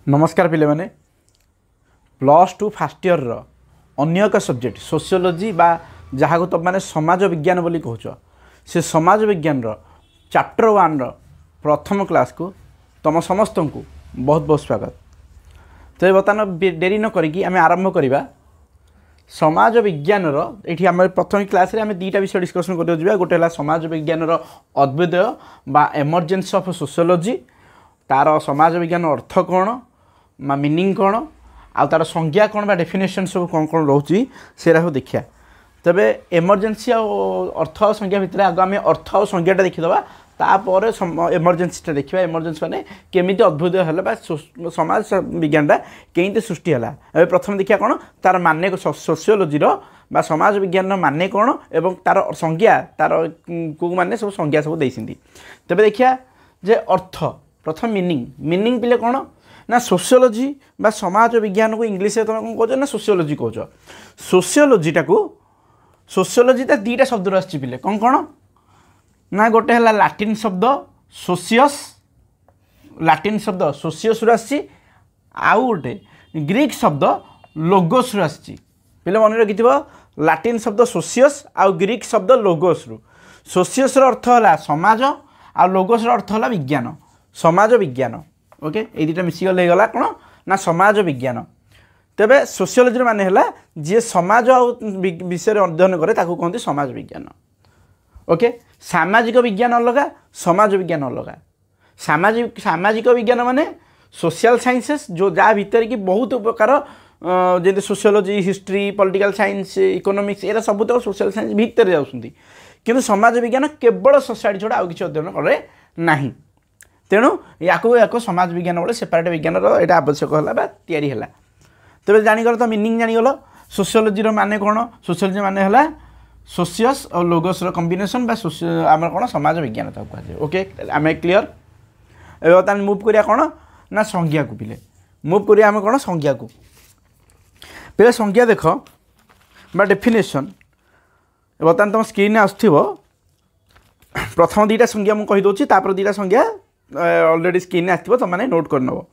नमस्कार पिले माने प्लस टू फास्ट इयर अन्य एक सब्जेक्ट सोशियोलॉजी बा जहाँ को तुम मैंने समाज विज्ञान बोली कहूच से समाज विज्ञान चैप्टर 1 प्रथम क्लास को तुम समस्त को बहुत बहुत स्वागत। तो बर्तमान डेरी न करी आम आरंभ करवा समाज विज्ञान ये आम प्रथम क्लास रे आम दुईटा विषय डिस्कसन कर गोटे है समाज विज्ञान अद्वितीय बा एमरजेंसी ऑफ सोशियोलॉजी तार समाज विज्ञान अर्थ कौन मीनिंग कौन आ तार संज्ञा कौन बा डेफिनेशन सब कौन कौन रोचे से देखिया। तबे एमरजेंसी अर्थ और संज्ञा भितर आग आम अर्थ और संज्ञाटा देखीदे तापर एमरजेंसीटा देखा। एमरजेंसी मैंने केमी अद्भुत है समाज विज्ञानटा कहीं सृष्टि है। प्रथम देखिए कौन तार माने सोशियोलॉजी बा समाज विज्ञान माने कौन एवं तार संज्ञा तार को माने सब संज्ञा सब देती। तेज देखिए जे अर्थ प्रथम मीनिंग पिले कौन ना सोशियोलॉजी बा समाज विज्ञान को इंग्लीश में तुम कौन कह ना सोशियोलॉजी कौच। सोशियोलॉजीटा को सोशियोलॉजीटा दुईटा शब्द आसी पिले कौन कौन ना गोटे है लाटिन शब्द सोशियस लाटिन शब्द सोशियस आसी आउ गोटे ग्रीक शब्द लोगोस आसी पिले मन रखि लाटिन शब्द सोशियस आउ ग्रीक शब्द लोगोस सोशियस अर्थ है समाज आ लोगोस अर्थ है विज्ञान समाज विज्ञान। ओके ये दुटा मिसिगल हो गला कौन ना समाज विज्ञान। तेबे सोशियोलॉजी माने है जी समाज विषय अध्ययन करे ताकू कहते समाज विज्ञान। ओके सामाजिक विज्ञान अलग समाज विज्ञान अलग। सामाजिक विज्ञान माने सोशल साइंसेस जो जहाँ भीतर की बहुत प्रकार जैसे sociology history political science economics ये सब तो सोशल साइंस भीतर जाऊँगी किंतु समाज विज्ञान केवल सोसाइटी छड़ा आउ किसी अध्ययन करे नहीं। तेणु या समाज विज्ञान बोले सेपरेट विज्ञान यहाँ आवश्यक है। तेज जानीगल तो मीनिंग जानीगल सोशियोलॉजी माने कौन सोशियोलॉजी माने है सोशियस और लोगोस कॉम्बिनेशन बा आम कौन समाज विज्ञान कहुए। ओके आम क्लीयर। बर्तमान मुव करिया कौन ना संज्ञा को पिले मुव करिया आम कौन संज्ञा को पे संज्ञा देख बा डेफिनेशन बर्तमान तुम स्क्रीन आसो प्रथम दुईटा संज्ञा मुझे कहीदे तापर दुईटा संज्ञा ऑलरेडी स्क्रीन आसो तुम मैंने नोट कर नब।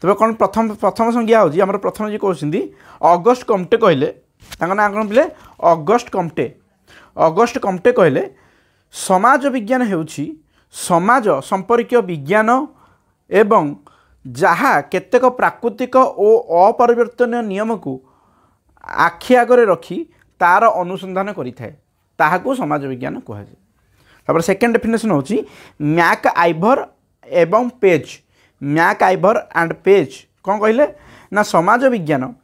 तेज कौन प्रथम संज्ञा हूँ आम प्रथम जी कहते अगस्ट कम्टे कहले ना कौन पिले अगस्ट कम्टे कहले समाज विज्ञान हेउछि समाज संपर्क विज्ञान एवं जहाँ केतेक प्राकृतिक और अपरिवर्तनीय नियम को आखि आगे रखी तार अनुसंधान करिथाए ताहाकू समाज विज्ञान कहुए। तापर सेकेंड डेफिनेशन होची मैक आइवर एवं Page MacIver and Page कौन कहले ना समाज विज्ञान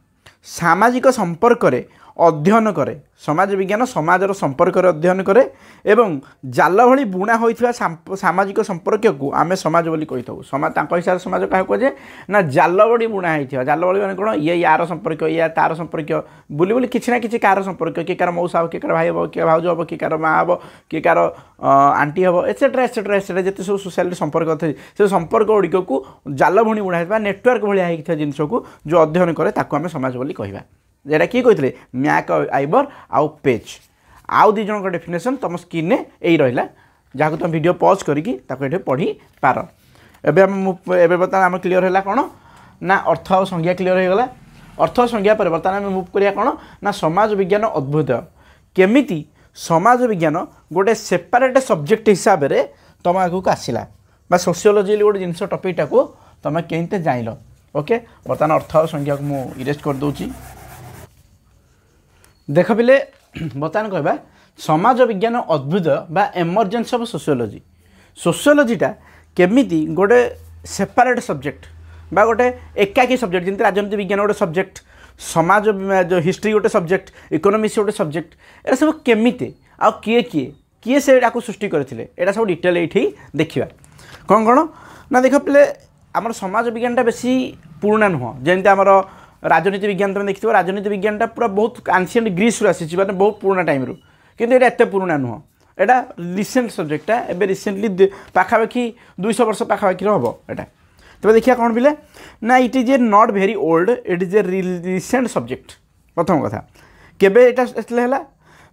सामाजिक संपर्क रे अध्ययन करे समाज विज्ञान समाजर संपर्क अध्ययन करे एवं जाल भली बुणा होइथिबा सामाजिक संपर्क को आमे समाज बोली कहि थाउ। समाज तांको हिसाब से समाज कहा कहे ना जाल बड़ी बुणा होइथिबा जाल बड़ी माने कोन ये यार संपर्क या तार संपर्क बुली बुली किछि ना किछि कार संपर्क के कार मौसा हो के कार भाई हो के भाउज हो के कार माँ हो के कार आंटी हो एसेट्रा एसेट्रा एसेट्रा जते सब सोशल संपर्क थे से संपर्क गुड़िक को जाल भणी बुणा होइथिबा नेटवर्क भली होइथिबा जिंस को जो अध्ययन करे ताको आमे समाज बोली कहबा। जेटा किए कहते मैक आइवर आउ पेज आउ दी जन डेफिनेशन तुम स्क्रीन में यही रहा जहाँ तुम वीडियो पॉज करके पढ़ी पार। एवं बर्तमान आम क्लीयर है कौन ना अर्थ और संज्ञा क्लीयर हो गला। अर्थ और संज्ञा पर बर्तमान आम मुव करिया कौन ना समाज विज्ञान अद्भुत केमिति समाज विज्ञान गोटे सेपरेट सब्जेक्ट हिसाब से तुम आगे आसला सोशियोलॉजी गोटे जिनस टपिकटा को तुम केमती जान। ओके बर्तमान अर्थ और संज्ञा को मुझे इरेस्ट कर दूची। देख पिले बर्तमान कहबा समाज विज्ञान अद्भुत बा एमरजेंसी ऑफ सोशियोलॉजी सोशियोलॉजीटा केमिति गोटे सेपरेट सब्जेक्ट बा गोटे एकाकी सब्जेक्ट जमी राजनीति विज्ञान गोटे सब्जेक्ट समाज जो हिस्ट्री गोटे सब्जेक्ट इकोनॉमिक्स गोटे सब्जेक्ट ए सब केमिति आ किए किए किए से सृष्टि करथिले एटा सब डिटेल ये देखा कौन कौन ना देख पिले आमर समाज विज्ञानटा बेसी पुराना नुह जमी आमर राजनीति विज्ञान तुम देखिए राजनीति विज्ञानटा पूरा बहुत एंशिएंट ग्रीस आसी मैंने बहुत पुराना टाइम रू किंतु ये एत पुराना नुह यहाँ रिसेंट सब्जेक्टा एवं रिसेंटली पाखापाखि 200 वर्ष पाखापाखि हम यहाँ। तब देखिए कौन पिले ना it is a not very old it is a recent subject प्रथम कथा केबे एटा है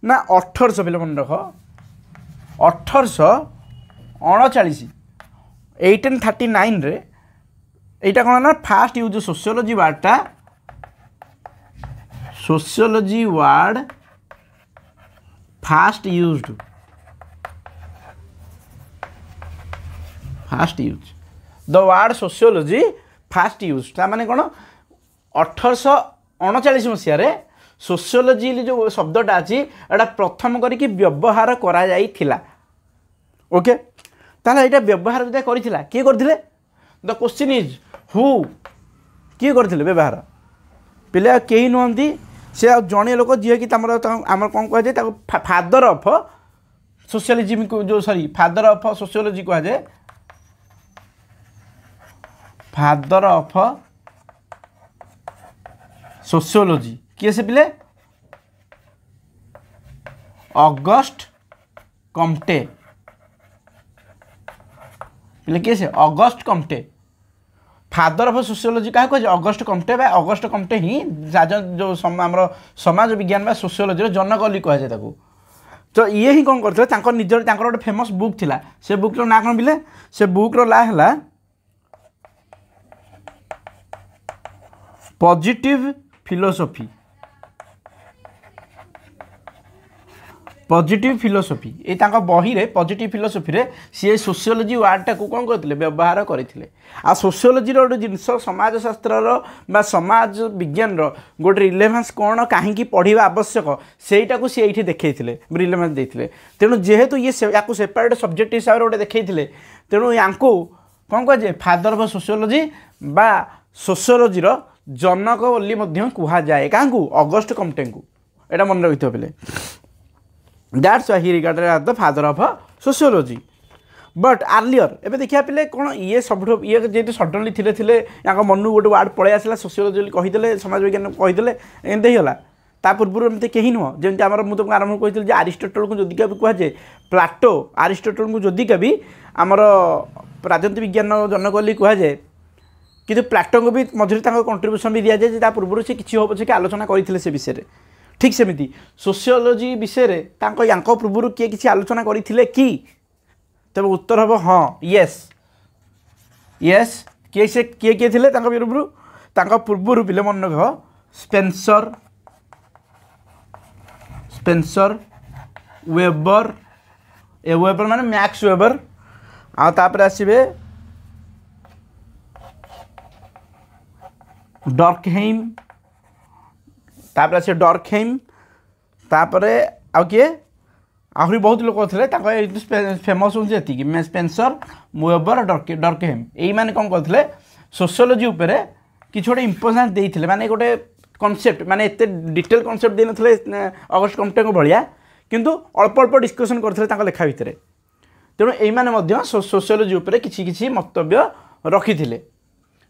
ना 1800 पिले मन रख 1839 1839 এইটা কোন না ফার্স্ট ইউজ সোशियोलॉजी ওয়ার্ডটা sociology word fast used the word sociology fast use माने कौन 1839 मसीह सोशियोलॉजी जो शब्दटा अच्छी एटा प्रथम करके व्यवहार करा जाइथिला ओके ताला एटा व्यवहार जे करिथिला के करथिले द क्वेश्चन इज हु के करथिले व्यवहार पिले केही नहंती से जड़े लोक जी कि आम कौन कहुए फादर ऑफ सोशियोलॉजी को जो सॉरी फादर ऑफ सोशियोलॉजी कहुए फादर ऑफ सोशियोलॉजी किए से पिले ऑगस्ट कॉम्टे पिले किए से August Comte father of sociology क्या कहे ऑगस्ट कॉम्टे ऑगस्ट कॉम्टे ही जो आमर समाज विज्ञान बा सोशियोलॉजी जनक बोली कहुए तो ये ही कौन करते निजर गोटे फेमस बुक थिला से बुक्र ना कौन बिले से बुक्र ना है पॉजिटिव फिलोसफी ये बही रे पॉजिटिव फिलोसफी रे सी सोशियोलॉजी वर्डटा को कौन करते व्यवहार करते आ सोशियोलॉजी गोटे जिनस समाजशास्त्र बा समाज विज्ञान गोटे रिलेवेंस कौन कहीं पढ़ा आवश्यक सेटा को सी ये देखते रिलेवेंस देते तेणु जेहेतु ये या सेपरेट सब्जेक्ट हिसाब से गोटे देखते तेणु या कौन कहे फादर ऑफ सोशियोलॉजी बा सोशियोलॉजी जनक बोली कह जाए क्या ऑगस्ट कॉम्टे को यहाँ मन रखिथ पे that's why he regarded as the father of sociology but earlier एवं देखा पे कौन ये सब ये जेहतु सडनली थे या मन गोटे वार्ड पलि आसला सोशियोलॉजी कहीदे समाज विज्ञान कहीदे एमती होगा ता पूर्व एमती कहीं नुह जमी आम मुझे तुमको आरंभ कही आरिस्टोटल को जदि भी कहुए प्लाटो आरिस्टोटल को जदि भी आमर राजनीति विज्ञान जनक बोली कहुए कि प्लाटो को भी मझे कंट्रीब्यूशन भी दि जाए पूर्व से किसी हो पछे आलोचना करते से विषय ठीक सेमती सोशियोलॉजी विषय पूर्व किए किसी आलोचना करते कि तब उत्तर हम हाँ येस येस किए से किए किए थे पूर्व पिले मन रख स्पेंसर वेबर ए वेबर माने मैक्स वेबर आपर आसबे डर्कहेम तापर आसे डर्कहेम तापर आ किए आहरी बहुत लोग थे फेमस हूँ जी स्पेंसर वेबर डर्कहेम यही मैंने कौन करते सोशियोलॉजी उपरे किसी गोटे इम्पोर्टान्स देते माने गोटे कॉन्सेप्ट माने एत डिटेल कॉन्सेप्ट दे नथिले ऑगस्ट कॉम्टे को भाया किंतु अल्प अल्प डिस्कसन करते लेखा भितर तेणु ये सोशियोलॉजी उपरे किसी किसी मंतव्य रखी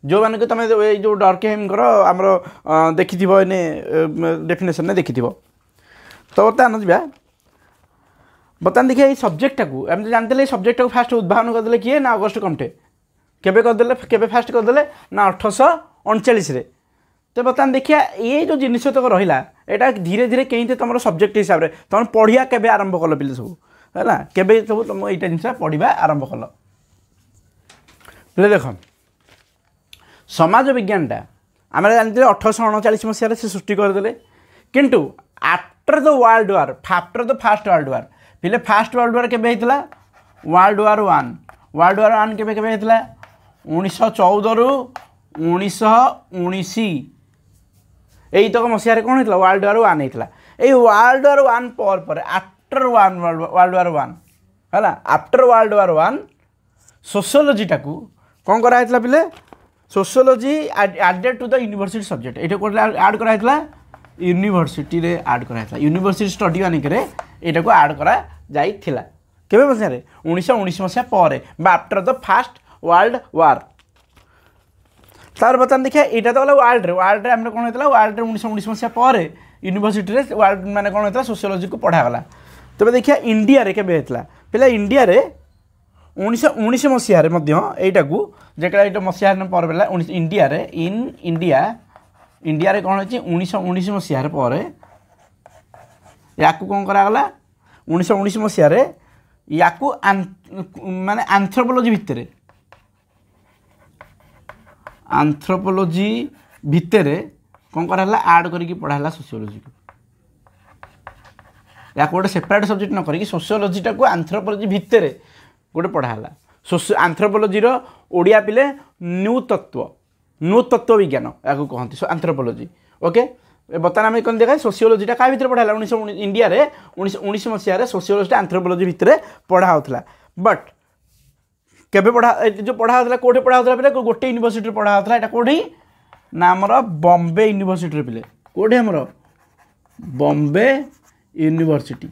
जो मैंने तुम जो डर्कहेम आमर देखि डेफिनेशन ने देखि तो बर्तमान जा बर्तमान देखिए ये सब्जेक्टा को आम जानते सब्जेक्ट को फास्ट उद्भावन करदे किए ना अगस्ट कॉम्टे केबे करदे केबे फास्ट करदे ना 1839 रे तो बर्तमान देखिए ये जो जिनिस तक रहा यहाँ धीरे धीरे कहीं तुम सब्जेक्ट हिसाब से तुम पढ़िया केबे आरंभ कल पे सब है केबे सब तुम यहाँ जिन पढ़ा आरंभ कल पे देख समाज विज्ञानटा आम जानते 1839 मसीह से सृष्टि करदे किंतु after the world war after the first world war पिले फास्ट वर्ल्ड वार केबे होता वर्ल्ड वार वन केबे केबे होता 1914 रु 1919 यही तक मसीह कौन होता वर्ल्ड वार वन होता ये वर्ल्ड वार वन पर आफ्टर वर्ल्ड वार वन है आफ्टर वर्ल्ड वार वन सोशियोलॉजीटा को कौन कराइला पिले sociology added to the university subject ये आड कराइला यूनिवर्सिटी रे आड कराइला यूनिवर्सिटी स्टडी मानिक यहाँ को आड करा जाइथिला केबे मसीह 1919 मसीहा पर after the first world war तार बर्तमान देखिए यहाँ तो गला वर्ल्ड रे आम कौन होता वर्ल्ड 1919 मसीहा पर यूनिवर्सिटी रे वर्ल्ड माने कौन होता सोशियोलॉजी को पढ़ागला तबे देखिए इंडिया रे केबे होता पे इंडिया रे 1919 मसीह यहाँ को जेटा मसीह पर बेला इंडिया रे इन इंडिया रे कौन हो 1919 मसीह पर या कौन करागला 1919 मसीह या माने एंथ्रोपोलॉजी भितर आंथ्रोपोलोजी भितर कौन कराला आड करके पढ़ाला सोशियोलोजी को या गोटे सेपरेट सब्जेक्ट न करी सोशियोलोजीटा को आंथ्रोपोलोजी भितर गोटे पढ़ाला आंथ्रोपोलोजी ओडिया पिले नूतत्व विज्ञान या कहते आंथ्रोपोलोजी ओके बर्तमान आम कौन देखा सोशियोलोजीटा क्या भितर पढ़ाला इंडिया रे 19 मसीह सोशियोलोजी आंथ्रोपोलोजी भितर पढ़ा होता बट केबे पढ़ा जो पढ़ा होता कौटे पढ़ा होता पे गोटे यूनिवर्सिटी पढ़ा होता है कौटी ना आमर बॉम्बे यूनिवर्सिटी पे कौटे आमर बॉम्बे यूनिवर्सिटी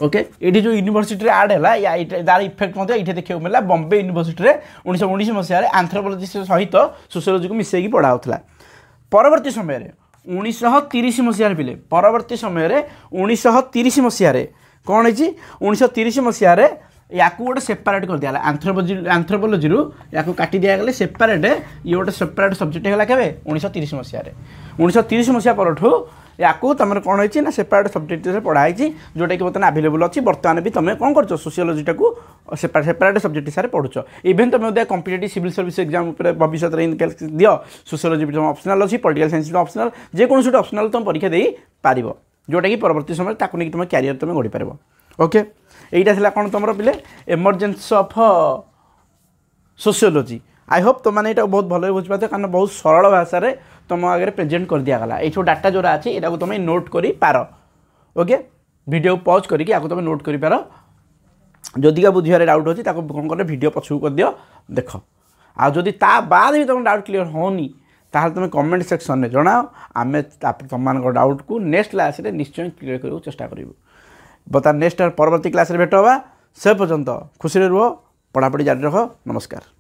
ओके ये जो यूनिवर्सिटी आड है तार इफेक्ट ये देखा मिला बॉम्बे यूनिवर्सिटी 1919 मसीह आंथ्रोपोलोजी सहित सोशियोलोजी को मिसेकी पढ़ा होता परवर्ती समय 1930 मसीह पिले परवर्ती समय 1930 मसीह कौन है 1930 मसीह या गोटे सेपरेट कर दिया आंथ्रोपोलोजी या काटी दिगले सेपरेट ये गोटे सेपरेट सब्जेक्ट है केवे 1930 मसीह 1930 मसीहा परठू या तुम कौन है ना सेपरेट सब्जेक्ट से पढ़ाई जोटा कि बर्तमान आवेलेबल अच्छी बर्तमान भी तुम कौन कर सोशियोलोजीटा को सेपरेट सब्जेक्ट हिसाब से पढ़ुच इवेन तुम कॉम्पिटिटिव सिविल सर्विस एग्जाम भविष्य दियो सोशियोलोजी भी ऑप्शनल अच्छी पॉलिटिकल साइंस ऑप्शनल जेको ऑप्शनल तुम परीक्षा दे पार जोटा कि परवर्ती समय नहीं तुम कैरियर तुम गढ़ी पार ओके यहीटा कौन तुम पिले emergency of sociology I hope तुमने यहाँ बहुत भल बुझीपार कारण बहुत सरल भाषा रे तुम आगे प्रेजेंट कर दिगला ये डाटा जोरा अच्छी यहाँ तुम नोट कर पार ओके वीडियो पॉज करके या तुम नोट कर पार जदि का बुझे डाउट अच्छी कौन कर वीडियो पछू कर दियो देख आदि ता बाद भी तुम डाउट क्लीयर होनी ताहले तुम कमेंट सेक्शन में जनाओ आम तुम डाउट को नेक्स्ट क्लास रे निश्चय क्लीयर करने चेष्टा करूँ बता नेक्स्ट परवर्ती क्लास रे भेट होगा से पर्यंत खुशी रुह पढ़ापढ़ी जारी रख नमस्कार।